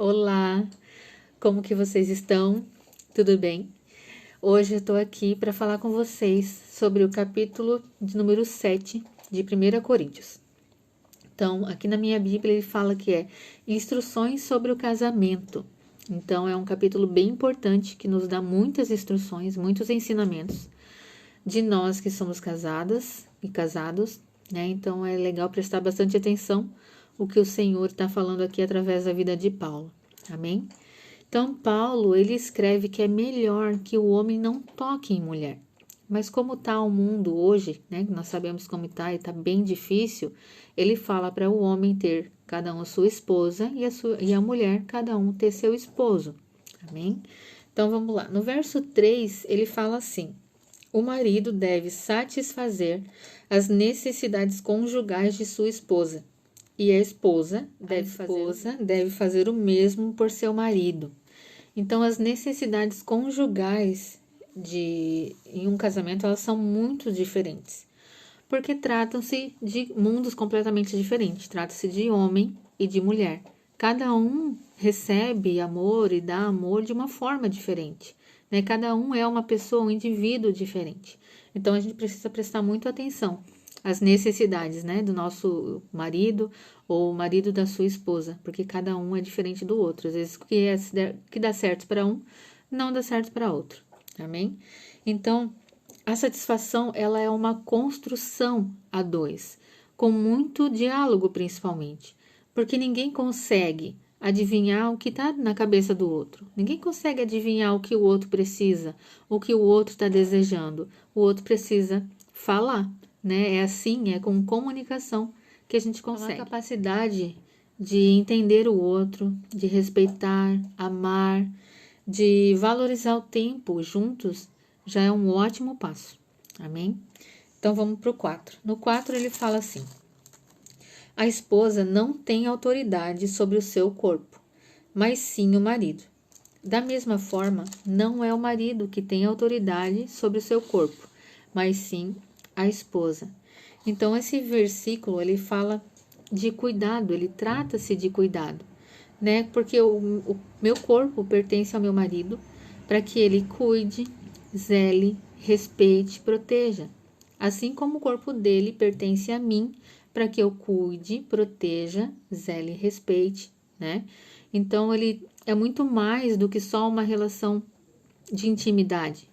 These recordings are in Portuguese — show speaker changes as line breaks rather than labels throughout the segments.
Olá, como que vocês estão? Tudo bem? Hoje eu estou aqui para falar com vocês sobre o capítulo de número 7 de 1 Coríntios. Então, aqui na minha Bíblia ele fala que é instruções sobre o casamento. Então, é um capítulo bem importante que nos dá muitas instruções, muitos ensinamentos de nós que somos casadas e casados, né? Então, é legal prestar bastante atenção o que o Senhor está falando aqui através da vida de Paulo. Amém? Então, Paulo, ele escreve que é melhor que o homem não toque em mulher. Mas como está o mundo hoje, né? Nós sabemos como está e está bem difícil, ele fala para o homem ter cada um a sua esposa e a mulher, cada um ter seu esposo. Amém? Então, vamos lá. No verso 3, ele fala assim: o marido deve satisfazer as necessidades conjugais de sua esposa, e a esposa deve fazer o mesmo por seu marido. Então, as necessidades conjugais em um casamento, elas são muito diferentes, porque tratam-se de mundos completamente diferentes. Trata-se de homem e de mulher. Cada um recebe amor e dá amor de uma forma diferente, né? Cada um é uma pessoa, um indivíduo diferente. Então, a gente precisa prestar muito atenção às necessidades, né, do nosso marido ou o marido da sua esposa, porque cada um é diferente do outro. Às vezes, o que dá certo para um, não dá certo para outro. Amém? Então, a satisfação, ela é uma construção a dois, com muito diálogo principalmente, porque ninguém consegue adivinhar o que está na cabeça do outro. Ninguém consegue adivinhar o que o outro precisa, o que o outro está desejando. O outro precisa falar, né? É assim, é com comunicação que a gente consegue. Então, a capacidade de entender o outro, de respeitar, amar, de valorizar o tempo juntos, já é um ótimo passo. Amém? Então, vamos para o 4. No 4, ele fala assim: a esposa não tem autoridade sobre o seu corpo, mas sim o marido. Da mesma forma, não é o marido que tem autoridade sobre o seu corpo, mas sim a esposa. Então, esse versículo, ele fala de cuidado, ele trata-se de cuidado, né? Porque o meu corpo pertence ao meu marido para que ele cuide, zele, respeite, proteja. Assim como o corpo dele pertence a mim para que eu cuide, proteja, zele, respeite, né? Então, ele é muito mais do que só uma relação de intimidade.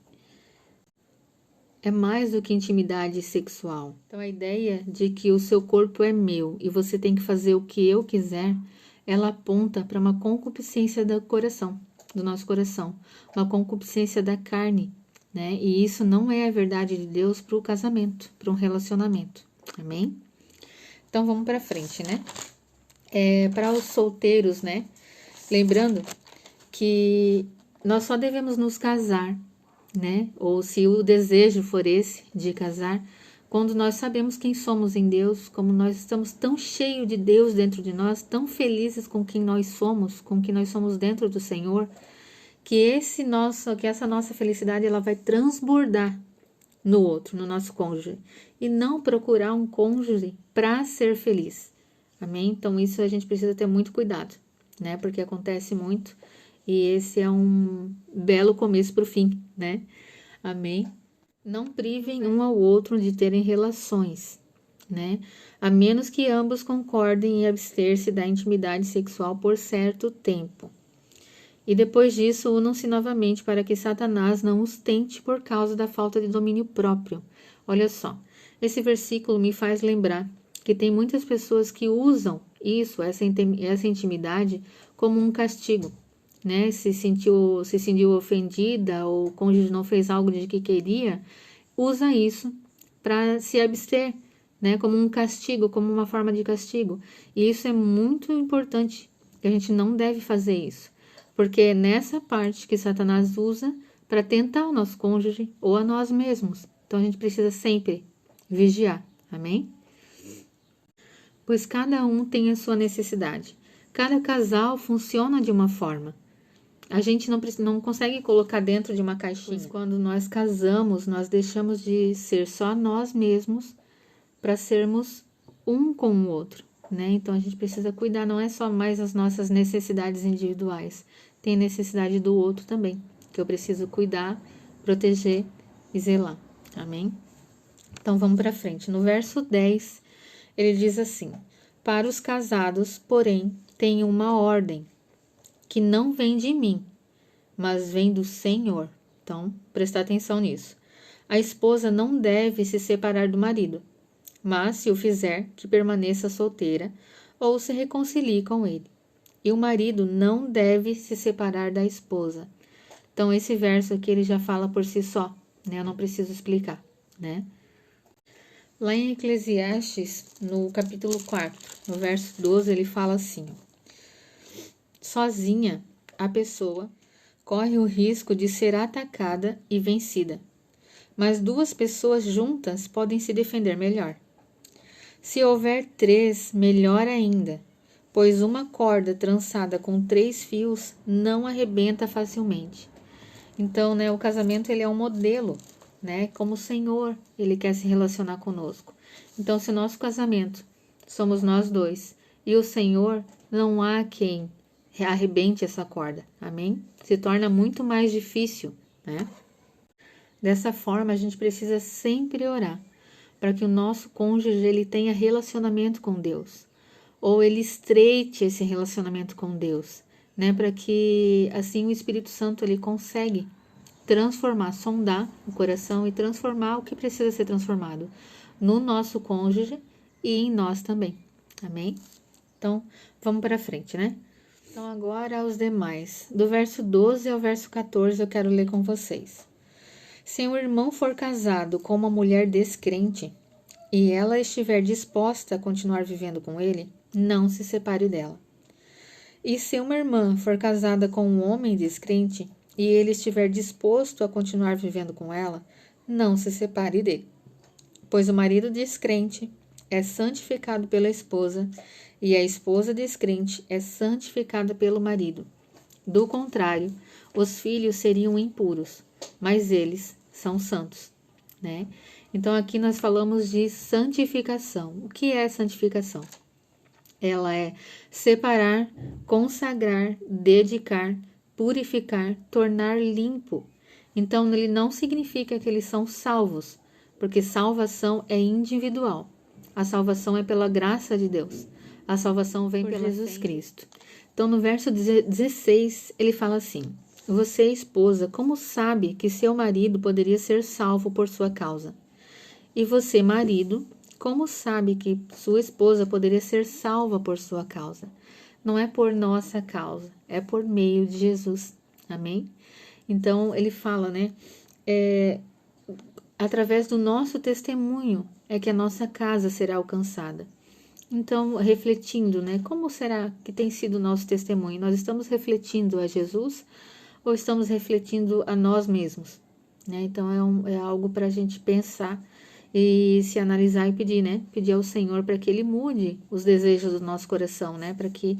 É mais do que intimidade sexual. Então, a ideia de que o seu corpo é meu e você tem que fazer o que eu quiser, ela aponta para uma concupiscência do coração, do nosso coração, uma concupiscência da carne, né? E isso não é a verdade de Deus para o casamento, para um relacionamento. Amém? Então, vamos para frente, né? Para os solteiros, né? Lembrando que nós só devemos nos casar, né? Ou se o desejo for esse de casar, quando nós sabemos quem somos em Deus, como nós estamos tão cheios de Deus dentro de nós, tão felizes com quem nós somos, com quem nós somos dentro do Senhor, que essa nossa felicidade ela vai transbordar no outro, no nosso cônjuge, e não procurar um cônjuge para ser feliz. Amém? Então isso a gente precisa ter muito cuidado, né? Porque acontece muito e esse é um belo começo para o fim, né? Amém? Não privem um ao outro de terem relações, né? A menos que ambos concordem em abster-se da intimidade sexual por certo tempo. E depois disso, unam-se novamente para que Satanás não os tente por causa da falta de domínio próprio. Olha só, esse versículo me faz lembrar que tem muitas pessoas que usam essa intimidade, como um castigo, né? Se sentiu ofendida ou o cônjuge não fez algo de que queria, usa isso para se abster, né? Como um castigo, como uma forma de castigo. E isso é muito importante, que a gente não deve fazer isso. Porque é nessa parte que Satanás usa para tentar o nosso cônjuge ou a nós mesmos. Então, a gente precisa sempre vigiar. Amém? Pois cada um tem a sua necessidade. Cada casal funciona de uma forma. A gente não consegue colocar dentro de uma caixinha. Pois quando nós casamos, nós deixamos de ser só nós mesmos para sermos um com o outro. né? Então a gente precisa cuidar, não é só mais as nossas necessidades individuais, tem necessidade do outro também, que eu preciso cuidar, proteger e zelar. Amém? Então vamos para frente. No verso 10, ele diz assim: para os casados, porém, tenho uma ordem, que não vem de mim, mas vem do Senhor. Então, prestar atenção nisso. A esposa não deve se separar do marido, mas, se o fizer, que permaneça solteira ou se reconcilie com ele. E o marido não deve se separar da esposa. Então, esse verso aqui ele já fala por si só, né? Eu não preciso explicar, né? Lá em Eclesiastes, no capítulo 4, no verso 12, ele fala assim: sozinha, a pessoa corre o risco de ser atacada e vencida, mas duas pessoas juntas podem se defender melhor. Se houver três, melhor ainda, pois uma corda trançada com 3 fios não arrebenta facilmente. Então, né, o casamento ele é um modelo, né, como o Senhor, ele quer se relacionar conosco. Então, se o nosso casamento somos nós dois e o Senhor, não há quem arrebente essa corda, amém? Se torna muito mais difícil, né? Dessa forma, a gente precisa sempre orar para que o nosso cônjuge ele tenha relacionamento com Deus, ou ele estreite esse relacionamento com Deus, né? Para que assim o Espírito Santo ele consegue transformar, sondar o coração e transformar o que precisa ser transformado no nosso cônjuge e em nós também, amém? Então, vamos para frente, né? Então, agora os demais. Do verso 12 ao verso 14, eu quero ler com vocês. Se um irmão for casado com uma mulher descrente e ela estiver disposta a continuar vivendo com ele, não se separe dela. E se uma irmã for casada com um homem descrente e ele estiver disposto a continuar vivendo com ela, não se separe dele. Pois o marido descrente é santificado pela esposa e a esposa descrente é santificada pelo marido. Do contrário, os filhos seriam impuros, mas eles são santos, né? Então aqui nós falamos de santificação. O que é santificação? Ela é separar, consagrar, dedicar, purificar, tornar limpo. Então ele não significa que eles são salvos, porque salvação é individual. A salvação é pela graça de Deus. A salvação vem por Jesus Cristo. Então, no verso 16, ele fala assim: você, esposa, como sabe que seu marido poderia ser salvo por sua causa? E você, marido, como sabe que sua esposa poderia ser salva por sua causa? Não é por nossa causa, é por meio de Jesus. Amém? Então, ele fala, né? Através do nosso testemunho é que a nossa casa será alcançada. Então, refletindo, né? Como será que tem sido o nosso testemunho? Nós estamos refletindo a Jesus ou estamos refletindo a nós mesmos? Né? Então, é algo para a gente pensar e se analisar e pedir, né? Pedir ao Senhor para que Ele mude os desejos do nosso coração, né? Para que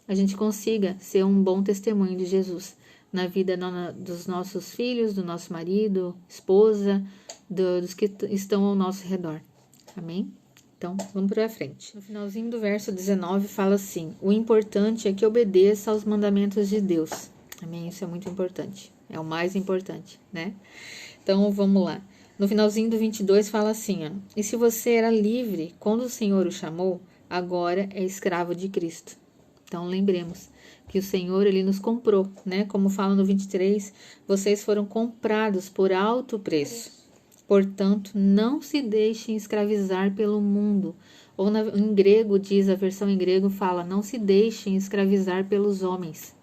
a gente consiga ser um bom testemunho de Jesus na vida dos nossos filhos, do nosso marido, esposa, dos que estão ao nosso redor. Amém? Então, vamos para frente. No finalzinho do verso 19 fala assim: o importante é que obedeça aos mandamentos de Deus. Amém? Isso é muito importante. É o mais importante, né? Então, vamos lá. No finalzinho do 22 fala assim, ó: e se você era livre quando o Senhor o chamou, agora é escravo de Cristo. Então, lembremos que o Senhor, Ele nos comprou, né? Como fala no 23, vocês foram comprados por alto preço. Portanto, não se deixem escravizar pelo mundo. Ou em grego diz, a versão em grego fala, não se deixem escravizar pelos homens.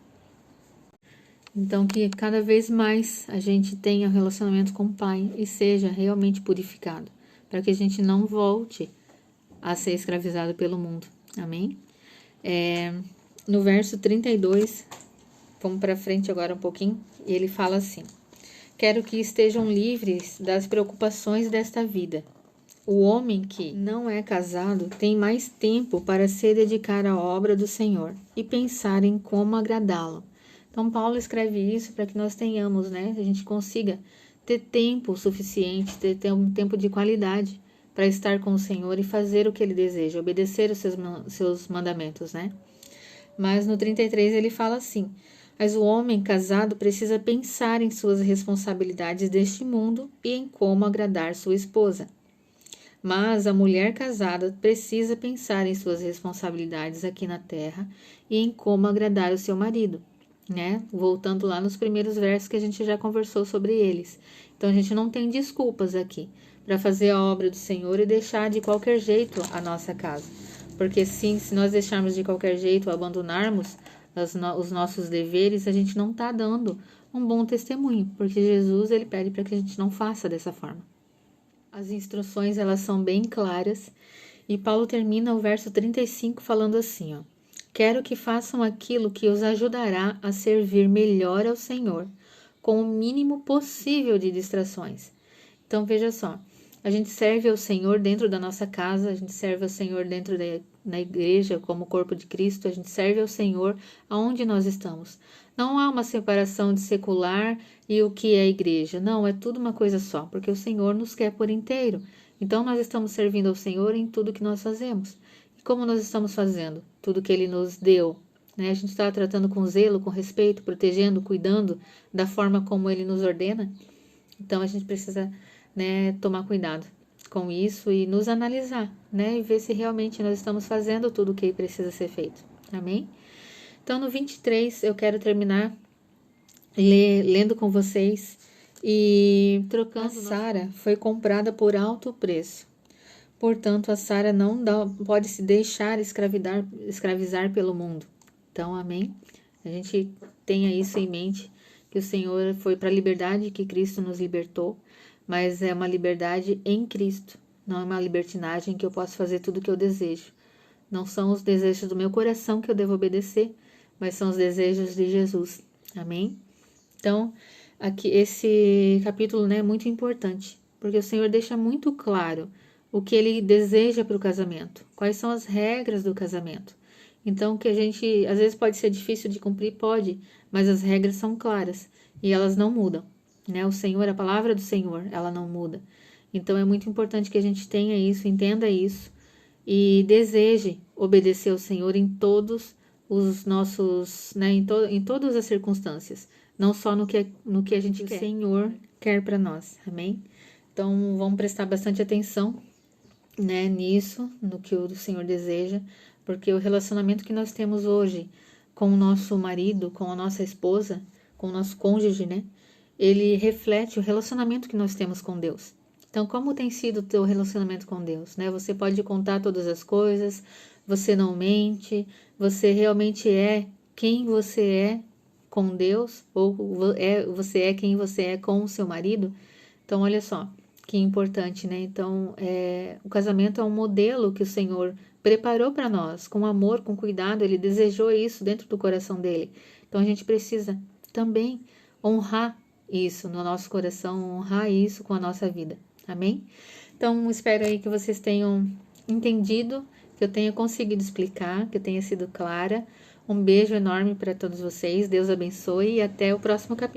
Então, que cada vez mais a gente tenha relacionamento com o Pai e seja realmente purificado, para que a gente não volte a ser escravizado pelo mundo. Amém? No verso 32, vamos para frente agora um pouquinho, e ele fala assim: quero que estejam livres das preocupações desta vida. O homem que não é casado tem mais tempo para se dedicar à obra do Senhor e pensar em como agradá-lo. Então, Paulo escreve isso para que nós tenhamos, né? A gente consiga ter tempo suficiente, ter um tempo de qualidade para estar com o Senhor e fazer o que Ele deseja, obedecer os seus mandamentos, né? Mas no 33 ele fala assim: mas o homem casado precisa pensar em suas responsabilidades deste mundo e em como agradar sua esposa. Mas a mulher casada precisa pensar em suas responsabilidades aqui na terra e em como agradar o seu marido, né? Voltando lá nos primeiros versos que a gente já conversou sobre eles. Então a gente não tem desculpas aqui para fazer a obra do Senhor e deixar de qualquer jeito a nossa casa. Porque sim, se nós deixarmos de qualquer jeito, abandonarmos os nossos deveres, a gente não está dando um bom testemunho, porque Jesus ele pede para que a gente não faça dessa forma. As instruções elas são bem claras e Paulo termina o verso 35 falando assim, ó: quero que façam aquilo que os ajudará a servir melhor ao Senhor, com o mínimo possível de distrações. Então veja só, a gente serve ao Senhor dentro da nossa casa, a gente serve ao Senhor dentro da igreja, como corpo de Cristo, a gente serve ao Senhor aonde nós estamos. Não há uma separação de secular e o que é igreja. Não, é tudo uma coisa só, porque o Senhor nos quer por inteiro. Então nós estamos servindo ao Senhor em tudo que nós fazemos. E como nós estamos fazendo? Tudo que Ele nos deu, né? A gente está tratando com zelo, com respeito, protegendo, cuidando da forma como Ele nos ordena. Então a gente precisa, né, tomar cuidado com isso e nos analisar, né, e ver se realmente nós estamos fazendo tudo o que precisa ser feito. Amém? Então no 23 eu quero terminar lendo com vocês e trocando. A Sara foi comprada por alto preço. Portanto, a Sara não pode se deixar escravizar pelo mundo. Então, amém? A gente tenha isso em mente, que o Senhor foi para a liberdade que Cristo nos libertou, mas é uma liberdade em Cristo, não é uma libertinagem que eu posso fazer tudo o que eu desejo. Não são os desejos do meu coração que eu devo obedecer, mas são os desejos de Jesus. Amém? Então, aqui esse capítulo, né, é muito importante, porque o Senhor deixa muito claro o que Ele deseja para o casamento, quais são as regras do casamento. Então, que a gente, às vezes pode ser difícil de cumprir, pode, mas as regras são claras e elas não mudam, né? O Senhor, a palavra do Senhor, ela não muda. Então, é muito importante que a gente tenha isso, entenda isso e deseje obedecer ao Senhor em todos os nossos, né, em todas as circunstâncias, não só no que a gente quer. O Senhor quer para nós, amém? Então, vamos prestar bastante atenção, né, nisso, no que o Senhor deseja, porque o relacionamento que nós temos hoje com o nosso marido, com a nossa esposa, com o nosso cônjuge, né, ele reflete o relacionamento que nós temos com Deus. Então, como tem sido o teu relacionamento com Deus, né? Você pode contar todas as coisas, você não mente, você realmente é quem você é com Deus, ou você é quem você é com o seu marido? Então, olha só, que importante, né? Então, o casamento é um modelo que o Senhor preparou para nós, com amor, com cuidado, Ele desejou isso dentro do coração dele. Então, a gente precisa também honrar isso no nosso coração, honrar isso com a nossa vida. Amém? Então, espero aí que vocês tenham entendido, que eu tenha conseguido explicar, que eu tenha sido clara. Um beijo enorme para todos vocês, Deus abençoe e até o próximo capítulo.